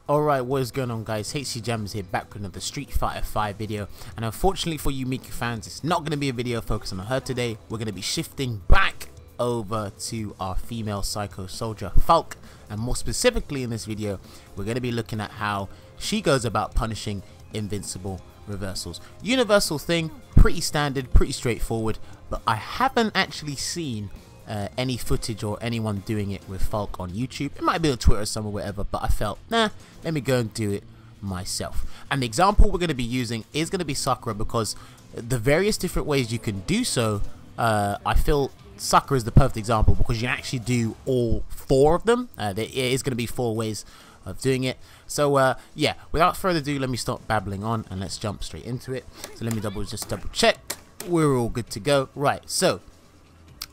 Alright, what is going on, guys? HC Jams here, back with another Street Fighter 5 video. And unfortunately for you Miku fans, it's not going to be a video focusing on her today. We're going to be shifting back over to our female psycho soldier Falke, and more specifically in this video we're going to be looking at how she goes about punishing invincible reversals. Universal thing, pretty standard, pretty straightforward, but I haven't actually seen any footage or anyone doing it with Falke on YouTube. It might be on Twitter or somewhere, whatever, but I felt, nah, let me go and do it myself. And the example we're going to be using is going to be Sakura, because the various different ways you can do so, I feel Sakura is the perfect example, because you can actually do all four of them. There is going to be 4 ways of doing it. So yeah, without further ado, let me stop babbling on and let's jump straight into it. So let me just double check we're all good to go. Right, so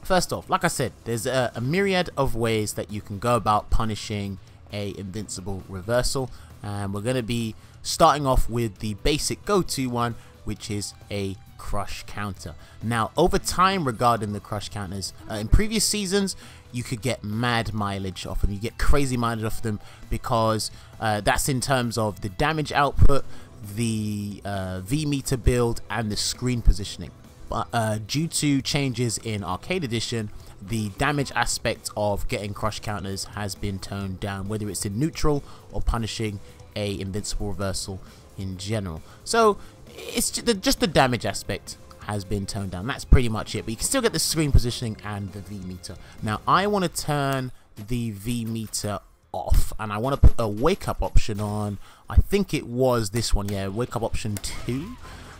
first off, like I said, there's a myriad of ways that you can go about punishing a invincible reversal, and we're going to be starting off with the basic go-to one, which is a crush counter. Now, over time regarding the crush counters, in previous seasons you could get mad mileage off them. You get crazy mileage off them, because that's in terms of the damage output, the V meter build, and the screen positioning. But due to changes in Arcade Edition, the damage aspect of getting crush counters has been toned down, whether it's in neutral or punishing a invincible reversal in general. So it's just the damage aspect has been toned down. That's pretty much it, but you can still get the screen positioning and the V meter. Now I want to turn the V meter off, and I want to put a wake up option on. I think it was this one, yeah, wake up option 2.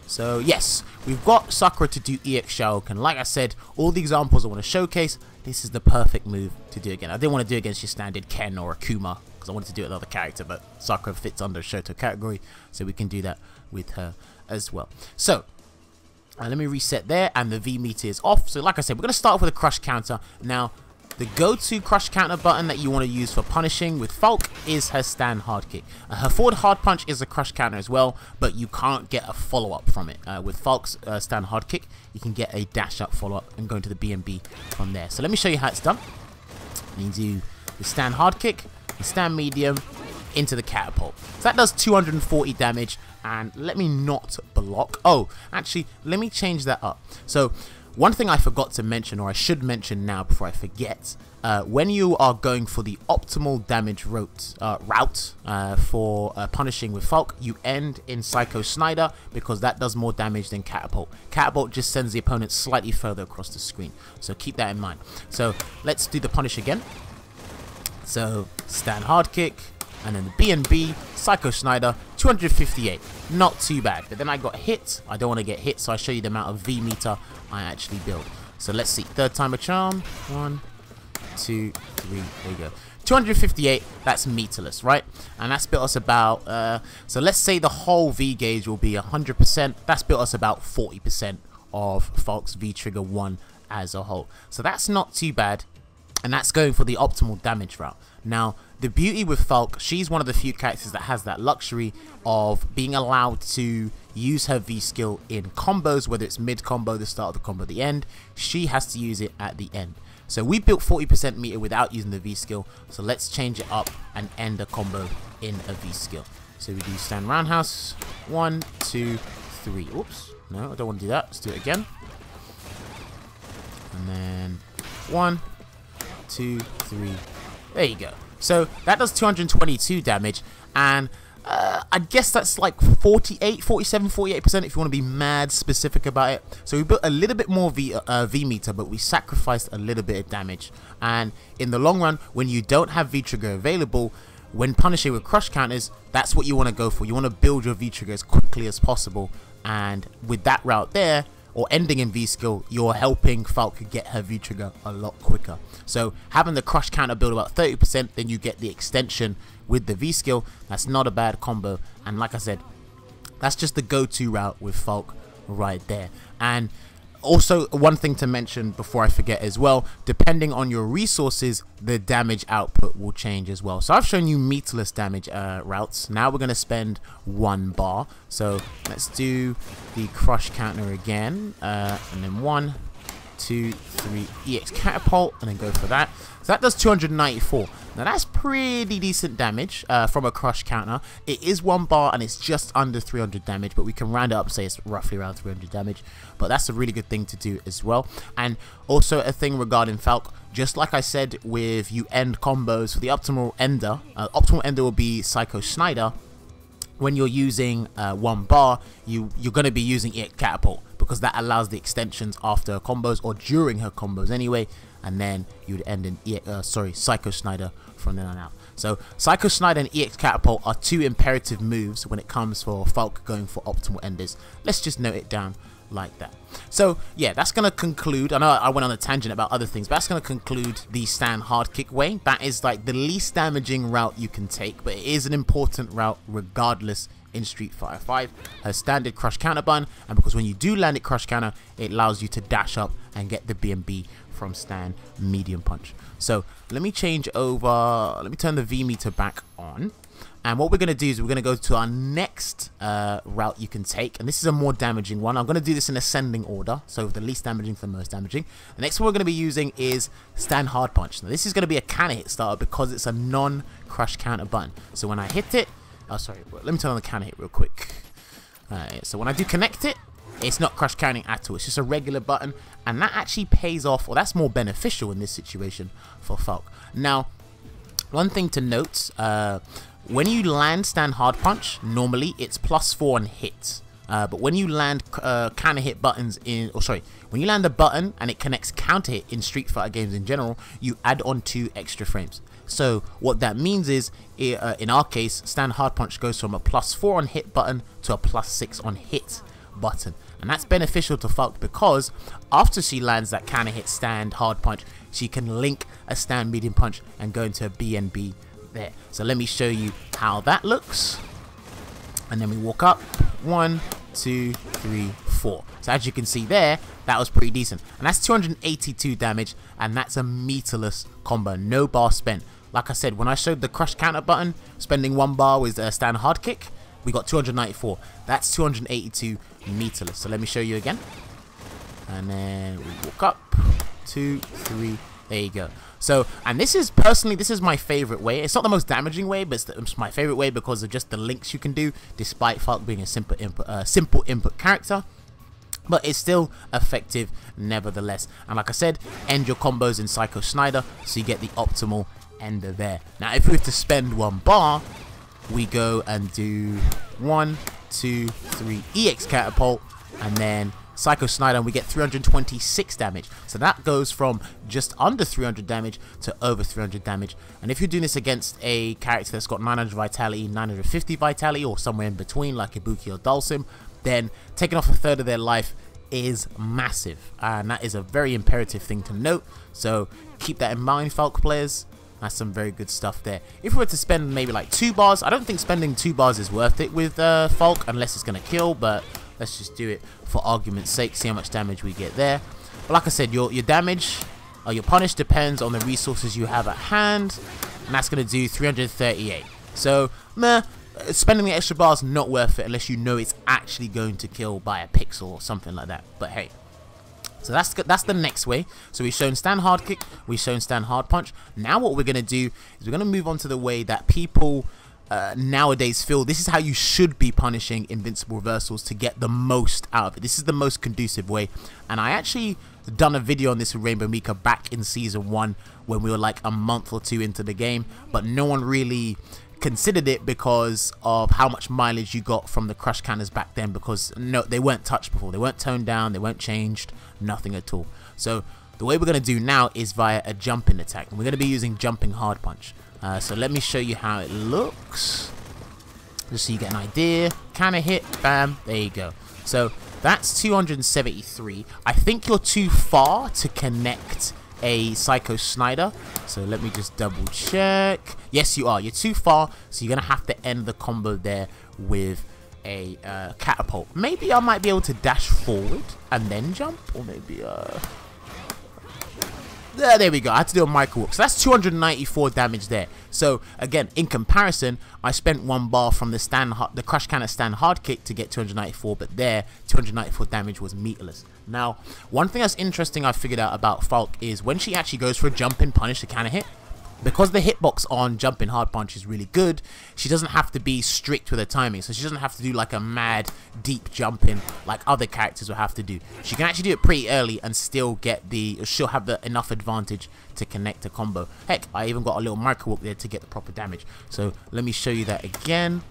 So yes, we've got Sakura to do EX Shoryuken. Like I said, all the examples I want to showcase, this is the perfect move to do again. I didn't want to do it against your standard Ken or Akuma, because I wanted to do it with another character, but Sakura fits under Shoto category, so we can do that with her as well. So let me reset there, and the V meter is off. So like I said, we're going to start off with a crush counter. Now, the go-to crush counter button that you want to use for punishing with Falke is her stand hard kick. Her forward hard punch is a crush counter as well, but you can't get a follow-up from it. With Falke's stand hard kick, you can get a dash up follow-up and go into the BNB from there. So let me show you how it's done. You do the stand hard kick, the stand medium, into the catapult. So that does 240 damage, and let me not block. Oh, actually, let me change that up. So one thing I forgot to mention, or I should mention now before I forget, when you are going for the optimal damage route for punishing with Falke, you end in Psycho Snyder, because that does more damage than Catapult. Catapult just sends the opponent slightly further across the screen, so keep that in mind. So let's do the punish again. So stand hard kick, and then the BNB, Psycho Snyder, 258. Not too bad. But then I got hit. I don't want to get hit, so I show you the amount of V meter I actually build. So let's see. Third time a charm. 1, 2, 3. There you go. 258. That's meterless, right? And that's built us about. So let's say the whole V gauge will be 100%. That's built us about 40% of Falke's V trigger 1 as a whole. So that's not too bad. And that's going for the optimal damage route. Now, the beauty with Falke, she's one of the few characters that has that luxury of being allowed to use her V skill in combos, whether it's mid combo, the start of the combo, the end. She has to use it at the end. So we built 40% meter without using the V skill. So let's change it up and end a combo in a V skill. So we do stand roundhouse. 1, 2, 3. Oops. No, I don't want to do that. Let's do it again. And then 1, 2, 3. There you go. So that does 222 damage, and I guess that's like 48, 47, 48% if you want to be mad specific about it. So we built a little bit more V meter, but we sacrificed a little bit of damage. And in the long run, when you don't have V trigger available, when punishing with crush counters, that's what you want to go for. You want to build your V trigger as quickly as possible, and with that route there, or ending in V skill, you're helping Falke get her V trigger a lot quicker. So having the crush counter build about 30%, then you get the extension with the V skill. That's not a bad combo, and like I said, that's just the go-to route with Falke right there. And also, one thing to mention before I forget as well, depending on your resources, the damage output will change as well. So I've shown you meterless damage routes. Now we're going to spend 1 bar. So let's do the crush counter again, and then 1, 2, 3, EX catapult, and then go for that. So that does 294. Now that's pretty decent damage from a crush counter. It is 1 bar and it's just under 300 damage, but we can round it up, say it's roughly around 300 damage. But that's a really good thing to do as well. And also a thing regarding Falke, just like I said with you end combos, for the optimal ender will be Psycho Snyder. When you're using 1 bar, you're going to be using EX catapult, because that allows the extensions after her combos or during her combos anyway, and then you'd end in Psycho Snyder from then on out. So Psycho Snyder and EX catapult are 2 imperative moves when it comes for Falke going for optimal enders. Let's just note it down like that. So yeah, that's going to conclude. I know I went on a tangent about other things, but that's going to conclude the stand hard kick way. That is like the least damaging route you can take, but it is an important route regardless in Street Fighter 5. Her standard crush counter button, and because when you do land it crush counter, it allows you to dash up and get the BMB from stand medium punch. So let me change over, let me turn the V meter back on. And what we're going to do is we're going to go to our next route you can take. And this is a more damaging one. I'm going to do this in ascending order. So the least damaging to the most damaging. The next one we're going to be using is stand hard punch. Now this is going to be a counter hit starter because it's a non-crush counter button. So when I hit it, oh sorry, let me turn on the counter hit real quick. So when I do connect it, it's not crush counting at all. It's just a regular button. And that actually pays off, or that's more beneficial in this situation for Falke. Now, one thing to note, when you land stand hard punch, normally it's +4 on hit. But when you land counter hit buttons when you land a button and it connects counter hit in Street Fighter games in general, you add on 2 extra frames. So what that means is, in our case, stand hard punch goes from a +4 on hit button to a +6 on hit button. And that's beneficial to Falke because after she lands that counter hit stand hard punch, she can link a stand medium punch and go into a BNB there. So let me show you how that looks. And then we walk up 1, 2, 3, 4. So as you can see there, that was pretty decent. And that's 282 damage, and that's a meterless combo, no bar spent. Like I said, when I showed the crush counter button, spending 1 bar with a stand hard kick, we got 294. That's 282 meterless. So let me show you again. And then we walk up 2, 3. There you go. So, and this is personally, this is my favorite way. It's not the most damaging way, but it's my favorite way because of just the links you can do, despite Falke being a simple input character. But it's still effective nevertheless. And like I said, end your combos in Psycho Snyder, so you get the optimal ender there. Now, if we have to spend 1 bar, we go and do 1, 2, 3 EX catapult, and then Psycho Snyder, and we get 326 damage. So that goes from just under 300 damage to over 300 damage. And if you're doing this against a character that's got 900 vitality, 950 vitality, or somewhere in between like Ibuki or Dulcim, then taking off 1/3 of their life is massive. And that is a very imperative thing to note. So keep that in mind, Falke players. That's some very good stuff there. If we were to spend maybe like 2 bars, I don't think spending 2 bars is worth it with Falke unless it's going to kill, but let's just do it for argument's sake, see how much damage we get there. But like I said, your damage, or your punish depends on the resources you have at hand, and that's going to do 338. So, meh, spending the extra bar is not worth it unless you know it's actually going to kill by a pixel or something like that. But hey. So that's the next way. So we've shown stand hard kick, we've shown stand hard punch. Now what we're going to do is we're going to move on to the way that people nowadays feel this is how you should be punishing invincible reversals to get the most out of it. This is the most conducive way. And I actually done a video on this with Rainbow Mika back in season 1 when we were like a month or 2 into the game, but no one really considered it because of how much mileage you got from the crush counters back then, because no, they weren't touched before, they weren't toned down, they weren't changed, nothing at all. So the way we're going to do now is via a jumping attack, and we're going to be using jumping hard punch. So let me show you how it looks, just so you get an idea. Can I hit? Bam, there you go. So that's 273. I think you're too far to connect a Psycho Snyder, so let me just double check. Yes, you are. You're too far, so you're gonna have to end the combo there with a catapult. Maybe I might be able to dash forward and then jump, or maybe There we go. I had to do a microwalk. So that's 294 damage there. So again, in comparison, I spent 1 bar from the crush counter stand hard kick to get 294, but there 294 damage was meterless. Now, one thing that's interesting I figured out about Falke is when she actually goes for a jump and punish the counter hit, because the hitbox on jumping hard punch is really good, she doesn't have to be strict with her timing. So she doesn't have to do like a mad deep jumping like other characters will have to do. She can actually do it pretty early and still get she'll have enough advantage to connect a combo. Heck, I even got a little microwalk there to get the proper damage. So let me show you that again.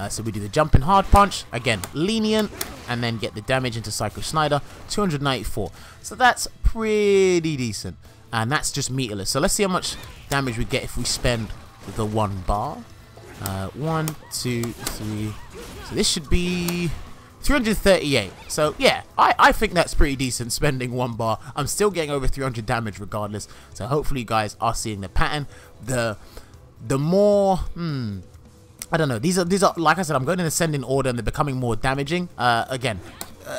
So we do the jumping hard punch, again lenient, and then get the damage into Psycho Snyder, 294. So that's pretty decent. And that's just meterless. So let's see how much damage we get if we spend the 1 bar. 1, 2, 3. So this should be 338. So yeah, I think that's pretty decent spending 1 bar. I'm still getting over 300 damage regardless. So hopefully you guys are seeing the pattern. The more I don't know. These are like I said, I'm going in ascending order and they're becoming more damaging. Again,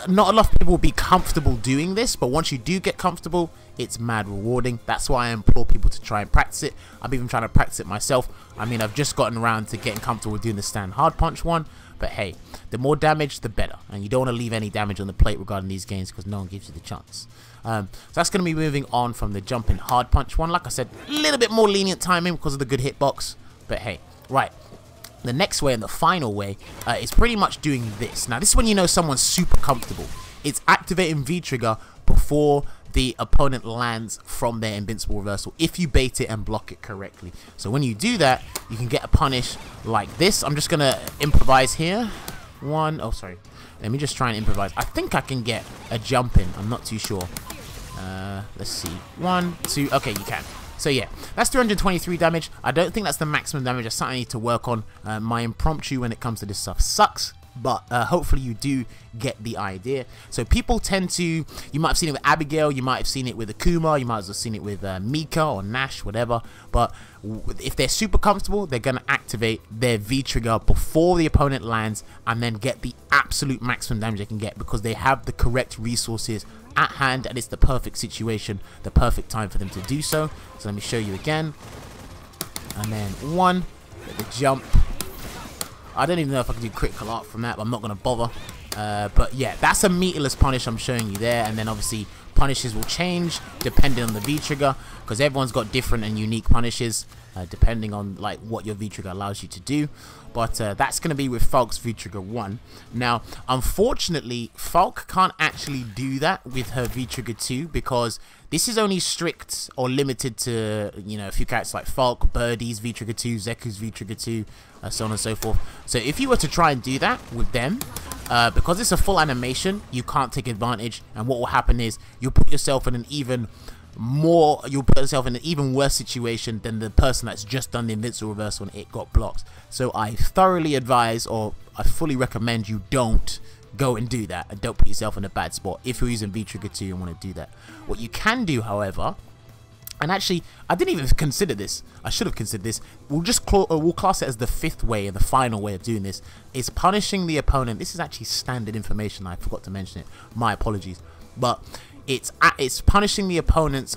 not a lot of people will be comfortable doing this, but once you do get comfortable, it's mad rewarding. That's why I implore people to try and practice it. I'm even trying to practice it myself. I mean, I've just gotten around to getting comfortable with doing the stand hard punch one, but hey, the more damage, the better. And you don't want to leave any damage on the plate regarding these games because no one gives you the chance. So that's going to be moving on from the jumping hard punch one. Like I said, a little bit more lenient timing because of the good hitbox, but hey, right. The next way and the final way is pretty much doing this. Now, this is when you know someone's super comfortable. It's activating V-trigger before the opponent lands from their invincible reversal if you bait it and block it correctly. So when you do that, you can get a punish like this. I'm just going to improvise here. Oh, sorry. Let me just try and improvise. I think I can get a jump in. I'm not too sure. Let's see. 1, 2. Okay, you can. So yeah, that's 323 damage. I don't think that's the maximum damage. That's something I need to work on. My impromptu when it comes to this stuff sucks. But hopefully you do get the idea. So people tend to, you might have seen it with Abigail, you might have seen it with Akuma, you might have seen it with Mika or Nash, whatever. But if they're super comfortable, they're going to activate their V-trigger before the opponent lands and then get the absolute maximum damage they can get because they have the correct resources at hand and it's the perfect situation, the perfect time for them to do so. So let me show you again. And then 1, get the jump. I don't even know if I can do critical art from that, but I'm not going to bother. But yeah, that's a meterless punish I'm showing you there. And then obviously punishes will change depending on the V-trigger because everyone's got different and unique punishes depending on like what your V-trigger allows you to do. But that's going to be with Falke's V-trigger 1. Now, unfortunately, Falke can't actually do that with her V-trigger 2 because this is only strict or limited to, you know, a few characters like Falke, Birdie's V-trigger 2, Zeku's V-trigger 2, so on and so forth. So if you were to try and do that with them, because it's a full animation, you can't take advantage, and what will happen is you'll put yourself in an even worse situation than the person that's just done the invincible reversal and it got blocked. So I thoroughly advise, or I fully recommend you don't go and do that, and don't put yourself in a bad spot if you're using V-trigger 2 and want to do that. What you can do, however, and actually I didn't even consider this, I should have considered this, we'll class it as the 5th way and the final way of doing this, is punishing the opponent. This is actually standard information, I forgot to mention it, my apologies, but it's punishing the opponent's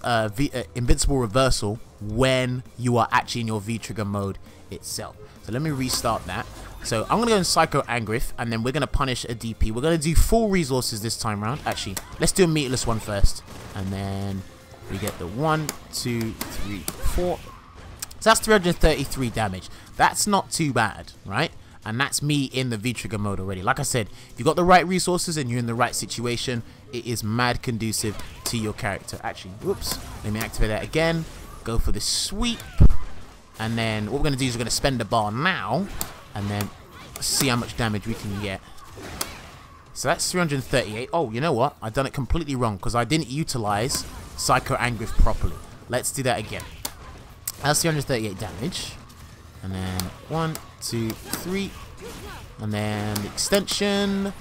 invincible reversal when you are actually in your V-trigger mode itself. So let me restart that. So I'm going to go in Psycho Angrif, and then we're going to punish a DP. We're going to do full resources this time around. Actually, let's do a meterless one first. And then we get the 1, 2, 3, 4. So that's 333 damage. That's not too bad, right? And that's me in the V-trigger mode already. Like I said, if you've got the right resources and you're in the right situation, it is mad conducive to your character. Actually, whoops. Let me activate that again. Go for the sweep. And then what we're going to do is we're going to spend a bar now. And then see how much damage we can get. So that's 338. Oh, you know what? I've done it completely wrong because I didn't utilize Psycho Angrif properly. Let's do that again. That's 338 damage. And then 1, 2, 3. And then the extension.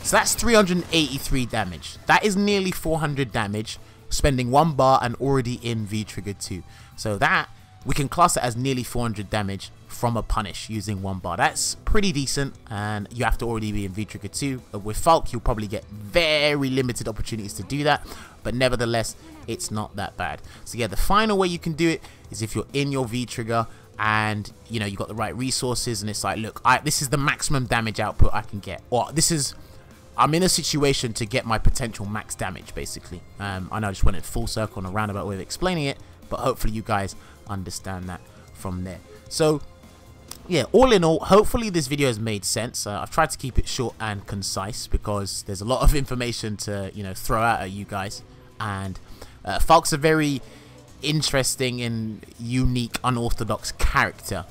So that's 383 damage. That is nearly 400 damage, spending 1 bar and already in V-trigger 2. So that, we can class it as nearly 400 damage from a punish using 1 bar. That's pretty decent, and you have to already be in V-Trigger 2. With Falke, you'll probably get very limited opportunities to do that, but nevertheless, it's not that bad. So yeah, the final way you can do it is if you're in your V-Trigger and you know you got the right resources, and it's like, look, this is the maximum damage output I can get, or I'm in a situation to get my potential max damage, basically. I know I just went in full circle on a roundabout way of explaining it, but hopefully you guys understand that from there. So yeah, all in all, hopefully this video has made sense. I've tried to keep it short and concise because there's a lot of information to, you know, throw out at you guys. And Falke's a very interesting and unique, unorthodox character.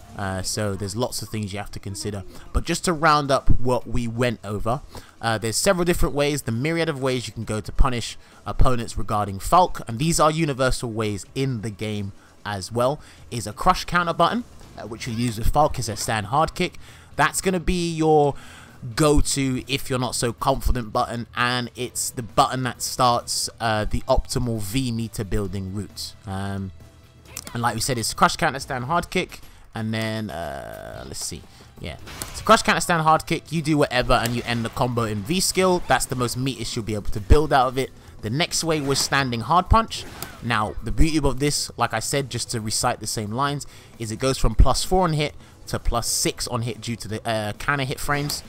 So there's lots of things you have to consider. But just to round up what we went over, there's several different ways, the myriad of ways you can go to punish opponents regarding Falke. And these are universal ways in the game as well. Is a crush counter button, which you use with Falke, is a stand hard kick. That's going to be your go-to if you're not so confident button, and it's the button that starts the optimal V meter building route. And like we said, it's crush counter stand hard kick, and then let's see, yeah, it's crush counter stand hard kick. You do whatever and you end the combo in V skill. That's the most meters you'll be able to build out of it. The next way was standing hard punch. Now the beauty of this, like I said, just to recite the same lines, is it goes from +4 on hit to +6 on hit due to the counter hit frames.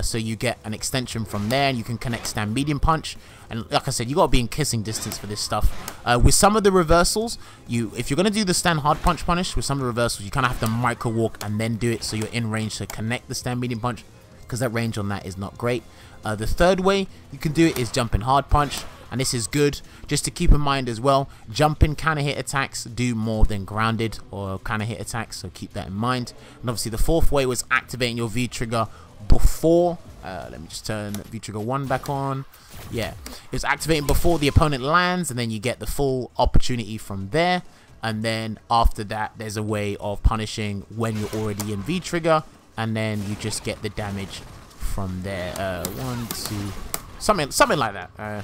So you get an extension from there, and you can connect stand medium punch. And like I said, you gotta be in kissing distance for this stuff. With some of the reversals, if you're gonna do the stand hard punch punish, with some of the reversals, you kind of have to micro walk and then do it, so you're in range to connect the stand medium punch, because that range on that is not great. The third way you can do it is jumping hard punch. And this is good, just to keep in mind as well, jumping counter hit attacks do more than grounded or counter hit attacks, so keep that in mind. And obviously the fourth way was activating your V trigger before, let me just turn V trigger 1 back on. Yeah, it's activating before the opponent lands, and then you get the full opportunity from there. And then after that, there's a way of punishing when you're already in V trigger, and then you just get the damage from there. 1, 2, something like that.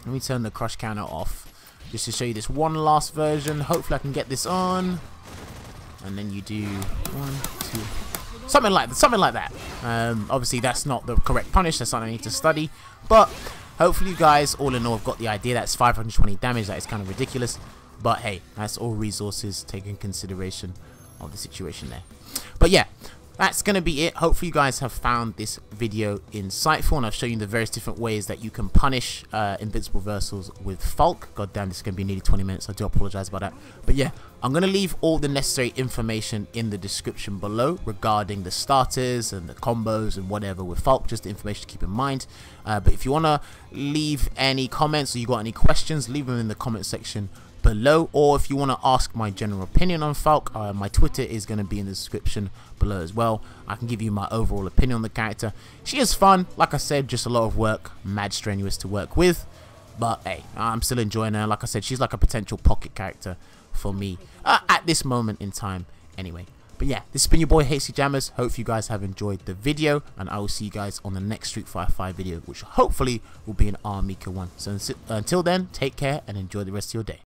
Let me turn the crush counter off just to show you this one last version. Hopefully I can get this on. And then you do 1, 2, something like that. Obviously that's not the correct punish. That's something I need to study. But hopefully you guys, all in all, have got the idea. That's 520 damage. That is kind of ridiculous. But hey, that's all resources taking consideration of the situation there. But yeah, that's going to be it. Hopefully you guys have found this video insightful, and I've shown you the various different ways that you can punish invincible reversals with Falke. God damn, this is going to be nearly 20 minutes. I do apologize about that. But yeah, I'm going to leave all the necessary information in the description below regarding the starters and the combos and whatever with Falke, just the information to keep in mind. But if you want to leave any comments or you got any questions, leave them in the comment section below, or if you want to ask my general opinion on Falke, my Twitter is going to be in the description below as well. I can give you my overall opinion on the character. She is fun, like I said, just a lot of work, mad strenuous to work with, but hey, I'm still enjoying her. Like I said, she's like a potential pocket character for me at this moment in time anyway. But yeah, this has been your boy Hasty Jammers. Hope you guys have enjoyed the video, and I will see you guys on the next Street Fighter 5 video, which hopefully will be an Armika one. So until then, take care and enjoy the rest of your day.